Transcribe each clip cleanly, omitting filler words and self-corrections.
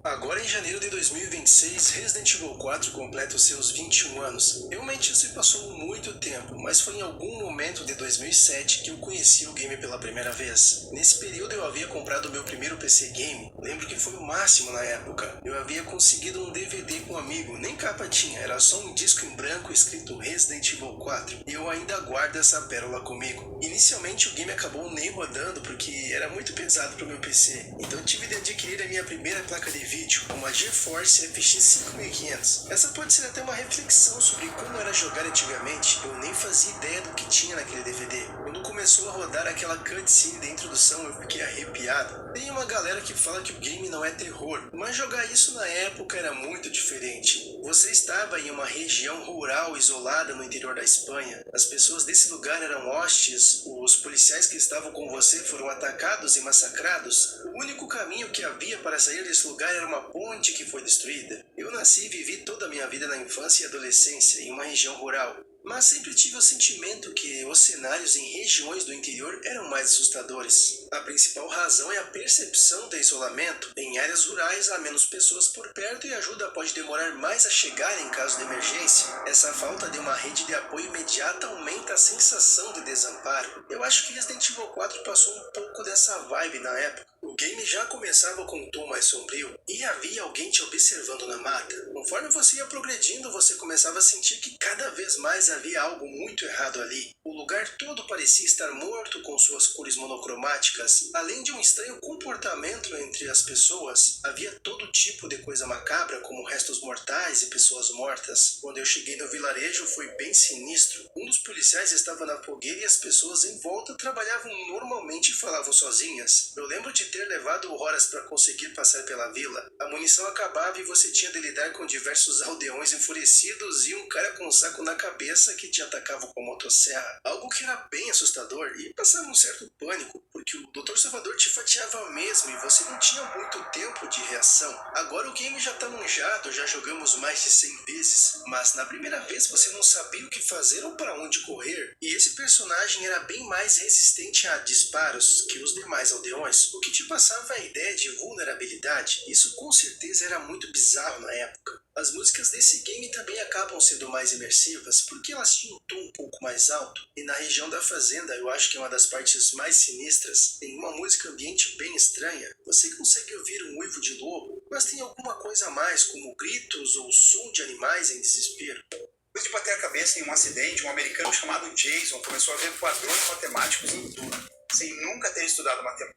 Agora em janeiro de 2026, Resident Evil 4 completa os seus 21 anos. Realmente se passou muito tempo, mas foi em algum momento de 2007 que eu conheci o game pela primeira vez. Nesse período eu havia comprado meu primeiro PC game, lembro que foi o máximo na época. Eu havia conseguido um DVD com um amigo, nem capa tinha, era só um disco em branco escrito Resident Evil 4. E eu ainda guardo essa pérola comigo. Inicialmente o game acabou nem rodando porque era muito pesado para o meu PC, então tive de adquirir a minha primeira placa de vídeo, uma GeForce FX 5500. Essa pode ser até uma reflexão sobre como era jogar antigamente, eu nem fazia ideia do que tinha naquele DVD. Quando começou a rodar aquela cutscene da introdução eu fiquei arrepiado. Tem uma galera que fala que o game não é terror, mas jogar isso na época era muito diferente. Você estava em uma região rural isolada no interior da Espanha. As pessoas desse lugar eram hostes, os policiais que estavam com você foram atacados e massacrados. O único caminho que havia para sair desse lugar era uma ponte que foi destruída. Eu nasci e vivi toda a minha vida na infância e adolescência em uma região rural, mas sempre tive o sentimento que os cenários em regiões do interior eram mais assustadores. A principal razão é a percepção de isolamento. Em áreas rurais há menos pessoas por perto e a ajuda pode demorar mais a chegar em caso de emergência. Essa falta de uma rede de apoio imediata aumenta a sensação de desamparo. Eu acho que Resident Evil 4 passou um pouco dessa vibe na época. O game já começava com um tom mais sombrio e havia alguém te observando na mata. Conforme você ia progredindo, você começava a sentir que cada vez mais havia algo muito errado ali. O lugar todo parecia estar morto com suas cores monocromáticas. Além de um estranho comportamento entre as pessoas, havia todo tipo de coisa macabra, como restos mortais e pessoas mortas. Quando eu cheguei no vilarejo, foi bem sinistro. Um dos policiais estava na fogueira e as pessoas em volta trabalhavam normalmente e falavam sozinhas. Eu lembro de ter levado horas para conseguir passar pela vila. A munição acabava e você tinha de lidar com diversos aldeões enfurecidos e um cara com um saco na cabeça que te atacava com motosserra. Algo que era bem assustador e passava um certo pânico, porque o Dr. Salvador te fatiava mesmo e você não tinha muito tempo de reação. Agora o game já tá manjado, já jogamos mais de 100 vezes, mas na primeira vez você não sabia o que fazer ou para onde correr. E esse personagem era bem mais resistente a disparos que os demais aldeões, o que te passava a ideia de vulnerabilidade. Isso com certeza era muito bizarro na época. As músicas desse game também acabam sendo mais imersivas porque elas tinham um tom um pouco mais alto. E na região da fazenda, eu acho que é uma das partes mais sinistras, tem uma música ambiente bem estranha. Você consegue ouvir um uivo de lobo, mas tem alguma coisa a mais, como gritos ou som de animais em desespero. Depois de bater a cabeça em um acidente, um americano chamado Jason começou a ver padrões matemáticos em tudo, sem nunca ter estudado matemática.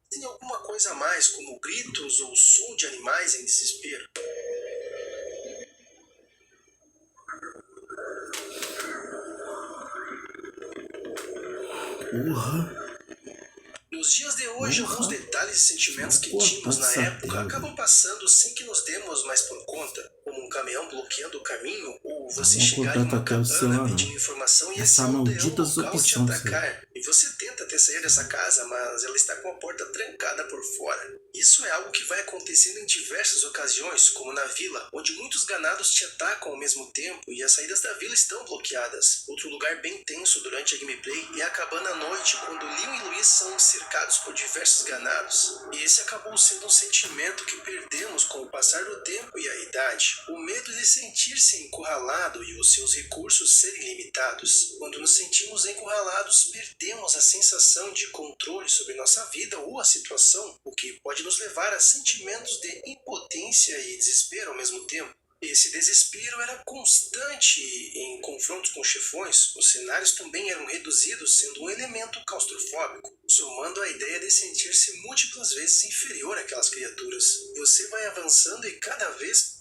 Tem alguma coisa a mais, como gritos ou som de animais em desespero. Nos dias de hoje, alguns detalhes e sentimentos que tínhamos na época acabam passando sem que nos demos mais por conta, como um caminhão bloqueando o caminho, ou você chegar em uma cabana pedindo informação e esse aldeão local te atacar, e você tenta até sair dessa casa, mas ela está com a porta trancada por fora. Isso é algo que vai acontecendo em diversas ocasiões, como na vila, onde muitos ganados te atacam ao mesmo tempo e as saídas da vila estão bloqueadas. Outro lugar bem tenso durante a gameplay é a cabana à noite, quando Leon e Luiz são cercados por diversos ganados. E esse acabou sendo um sentimento que perdemos com o passar do tempo e a idade. O medo de sentir-se encurralado e os seus recursos serem limitados. Quando nos sentimos encurralados, perdemos a sensação de controle sobre nossa vida ou a situação, o que pode nos levar a sentimentos de impotência e desespero ao mesmo tempo. Esse desespero era constante em confrontos com chefões. Os cenários também eram reduzidos, sendo um elemento claustrofóbico, somando a ideia de sentir-se múltiplas vezes inferior àquelas criaturas. Você vai avançando e cada vez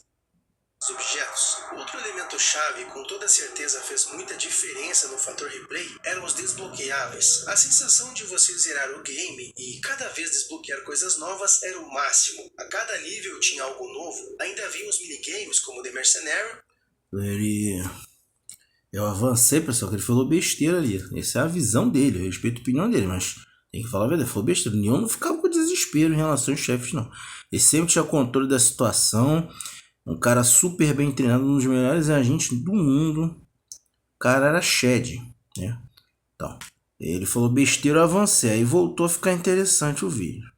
objetos. Outro elemento-chave com toda certeza fez muita diferença no fator replay eram os desbloqueáveis. A sensação de você zerar o game e cada vez desbloquear coisas novas era o máximo. A cada nível tinha algo novo. Ainda havia os minigames como The Mercenary. Eu avancei, pessoal, que ele falou besteira ali. Essa é a visão dele, eu respeito a opinião dele, mas tem que falar a verdade, ele falou besteira. Nenhum não ficava com desespero em relação aos chefes, não. Ele sempre tinha controle da situação. Um cara super bem treinado, um dos melhores agentes do mundo. O cara era Shed, né? Então, ele falou besteira, eu avancei. Aí voltou a ficar interessante o vídeo.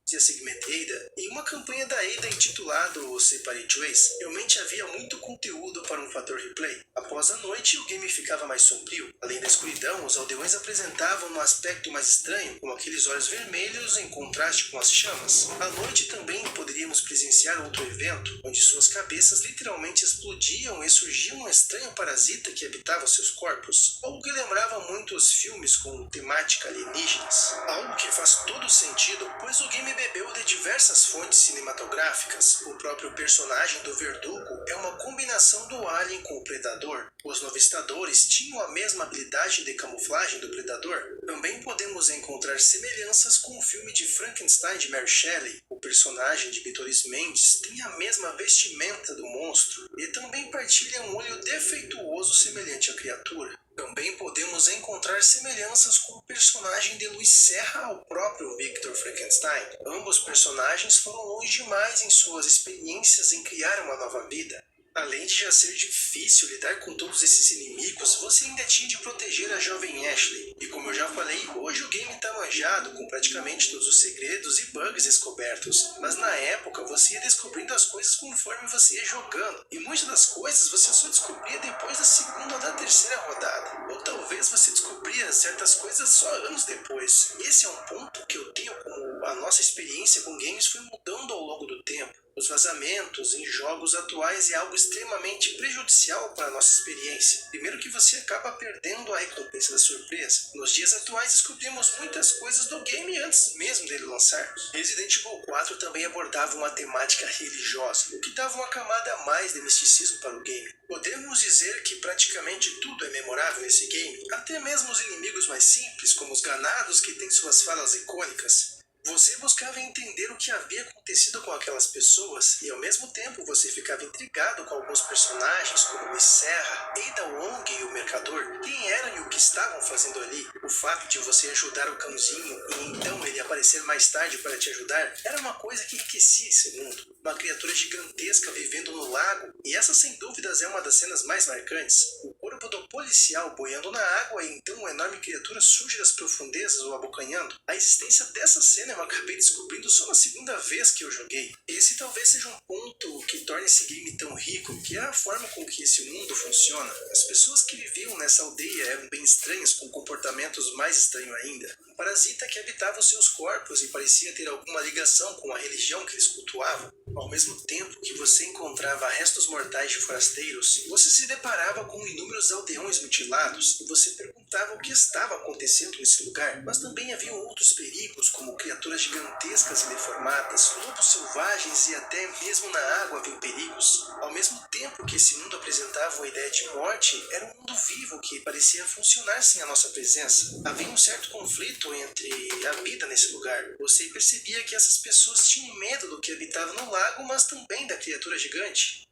Segmentada em uma campanha da Ada intitulada Separate Ways, realmente havia muito conteúdo para um fator replay. Após a noite, o game ficava mais sombrio. Além da escuridão, os aldeões apresentavam um aspecto mais estranho, com aqueles olhos vermelhos em contraste com as chamas. À noite também poderíamos presenciar outro evento, onde suas cabeças literalmente explodiam e surgia um estranho parasita que habitava seus corpos, algo que lembrava muito os filmes com temática alienígenas. Algo que faz todo sentido, pois o game bebeu de diversas fontes cinematográficas. O próprio personagem do Verdugo é uma combinação do Alien com o Predador. Os novistadores tinham a mesma habilidade de camuflagem do Predador. Também podemos encontrar semelhanças com o filme de Frankenstein de Mary Shelley. O personagem de Beatriz Mendes tem a mesma vestimenta do monstro e também partilha um olho defeituoso semelhante à criatura. Também podemos encontrar semelhanças com o personagem de Luiz Serra ao próprio Victor Frankenstein. Ambos personagens foram longe demais em suas experiências em criar uma nova vida. Além de já ser difícil lidar com todos esses inimigos, você ainda tinha de proteger a jovem Ashley. E como eu já falei, hoje o game está manjado com praticamente todos os segredos e bugs descobertos. Mas na época você ia descobrindo as coisas conforme você ia jogando. E muitas das coisas você só descobria depois da segunda ou da terceira rodada. Ou talvez você descobria certas coisas só anos depois. Esse é um ponto que eu tenho como a nossa experiência com games foi mudando ao longo do tempo. Os vazamentos em jogos atuais é algo extremamente prejudicial para a nossa experiência. Primeiro que você acaba perdendo a recompensa da surpresa. Nos dias atuais descobrimos muitas coisas do game antes mesmo dele lançar. Resident Evil 4 também abordava uma temática religiosa, o que dava uma camada a mais de misticismo para o game. Podemos dizer que praticamente tudo é memorável nesse game, até mesmo os inimigos mais simples, como os ganados que têm suas falas icônicas. Você buscava entender o que havia acontecido com aquelas pessoas e ao mesmo tempo você ficava intrigado com alguns personagens como Luiz Serra, Ada Wong e o Mercador, quem eram e o que estavam fazendo ali. O fato de você ajudar o cãozinho e então ele aparecer mais tarde para te ajudar era uma coisa que enriquecia esse mundo. Uma criatura gigantesca vivendo no lago, e essa sem dúvidas é uma das cenas mais marcantes. O corpo do policial boiando na água e então uma enorme criatura surge das profundezas o abocanhando. A existência dessa cena eu acabei descobrindo só na segunda vez que eu joguei. Esse talvez seja um ponto que torna esse game tão rico, que é a forma com que esse mundo funciona. As pessoas que viviam nessa aldeia eram bem estranhas, com comportamentos mais estranhos ainda. Um parasita que habitava os seus corpos e parecia ter alguma ligação com a religião que eles cultuavam. Ao mesmo tempo que você encontrava restos mortais de forasteiros, você se deparava com inúmeros aldeões mutilados e você perguntava o que estava acontecendo nesse lugar. Mas também haviam outros perigos, como criaturas gigantescas e deformadas, lobos selvagens e até mesmo na água haviam perigos. Ao mesmo tempo que esse mundo apresentava uma ideia de morte, era um mundo vivo que parecia funcionar sem a nossa presença. Havia um certo conflito entre a vida nesse lugar. Você percebia que essas pessoas tinham medo do que habitava no lago, mas também da criatura gigante.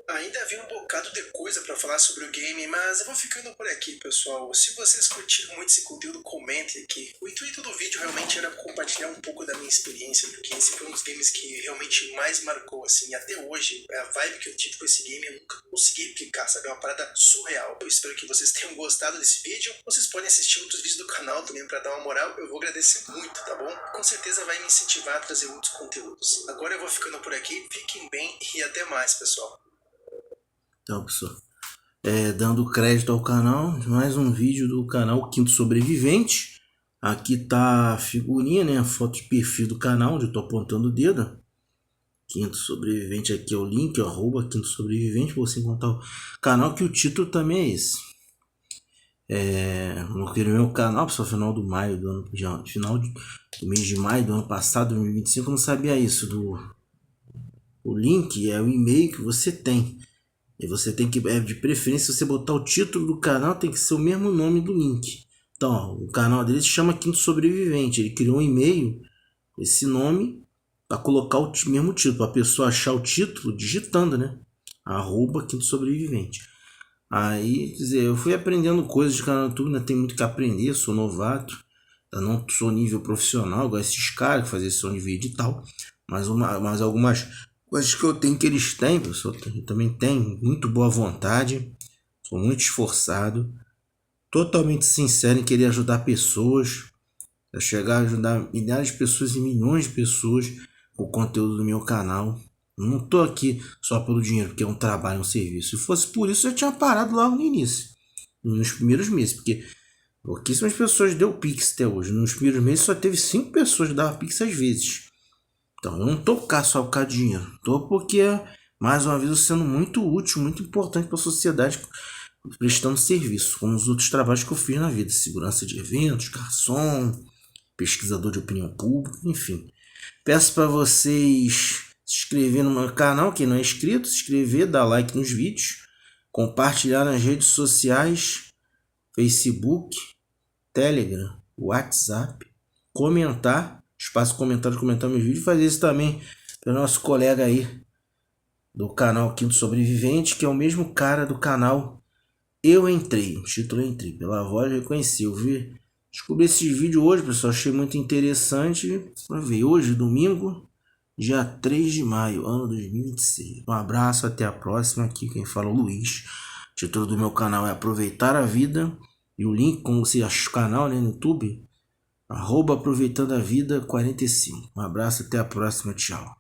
Ainda havia um bocado de coisa para falar sobre o game, mas eu vou ficando por aqui, pessoal. Se vocês curtiram muito esse conteúdo, comentem aqui. O intuito do vídeo realmente era compartilhar um pouco da minha experiência, porque esse foi um dos games que realmente mais marcou, assim, até hoje. A vibe que eu tive com esse game eu nunca consegui aplicar, sabe? É uma parada surreal. Eu espero que vocês tenham gostado desse vídeo. Vocês podem assistir outros vídeos do canal também para dar uma moral. Eu vou agradecer muito, tá bom? Com certeza vai me incentivar a trazer outros conteúdos. Agora eu vou ficando por aqui. Fiquem bem e até mais, pessoal. Então, pessoal, dando crédito ao canal, mais um vídeo do canal Quinto Sobrevivente. Aqui tá a figurinha, né, a foto de perfil do canal, onde eu tô apontando o dedo. Quinto Sobrevivente, aqui é o link, @ Quinto Sobrevivente, pra você encontrar o canal, que o título também é esse. No meu canal, pessoal, final do maio do ano, final do mês de maio do ano passado, 2025, eu não sabia isso. O link é o e-mail que você tem. E você tem que, de preferência, se você botar o título do canal, tem que ser o mesmo nome do link. Então, ó, o canal dele se chama Quinto Sobrevivente. Ele criou um e-mail com esse nome para colocar o mesmo título, para a pessoa achar o título digitando, né? @ Quinto Sobrevivente. Aí, quer dizer, eu fui aprendendo coisas de canal do YouTube, né? Tem muito que aprender, sou novato. Eu não sou nível profissional, igual esses caras que fazem som de vídeo e tal. Mas algumas coisas que eu tenho que eles têm, pessoal, eu também tenho muito boa vontade, sou muito esforçado, totalmente sincero em querer ajudar pessoas, a chegar a ajudar milhares de pessoas e milhões de pessoas o conteúdo do meu canal. Não tô aqui só pelo dinheiro, porque é um trabalho, um serviço. Se fosse por isso, eu já tinha parado logo no início, nos primeiros meses, porque pouquíssimas pessoas deu Pix até hoje. Nos primeiros meses só teve 5 pessoas que davam Pix às vezes. Então eu não tô cá só por causa de dinheiro. Tô porque, mais uma vez, eu sendo muito útil, muito importante para a sociedade, prestando serviço, como os outros trabalhos que eu fiz na vida. Segurança de eventos, garçom, pesquisador de opinião pública, enfim. Peço para vocês se inscrever no meu canal, quem não é inscrito, se inscrever, dar like nos vídeos, compartilhar nas redes sociais, Facebook, Telegram, WhatsApp, comentar, espaço comentário, comentar meus vídeos, fazer isso também para o nosso colega aí do canal Quinto Sobrevivente, que é o mesmo cara do canal Eu Entrei, o título Eu Entrei, pela voz reconheci, eu vi, descobri esse vídeo hoje, pessoal, achei muito interessante, para ver, hoje, domingo, dia 3 de maio, ano 2026, um abraço, até a próxima, aqui quem fala é o Luiz, o título do meu canal é Aproveitar a Vida, e o link, como você acha o canal, né, no YouTube, @aproveitando a vida 45. Um abraço, até a próxima, tchau.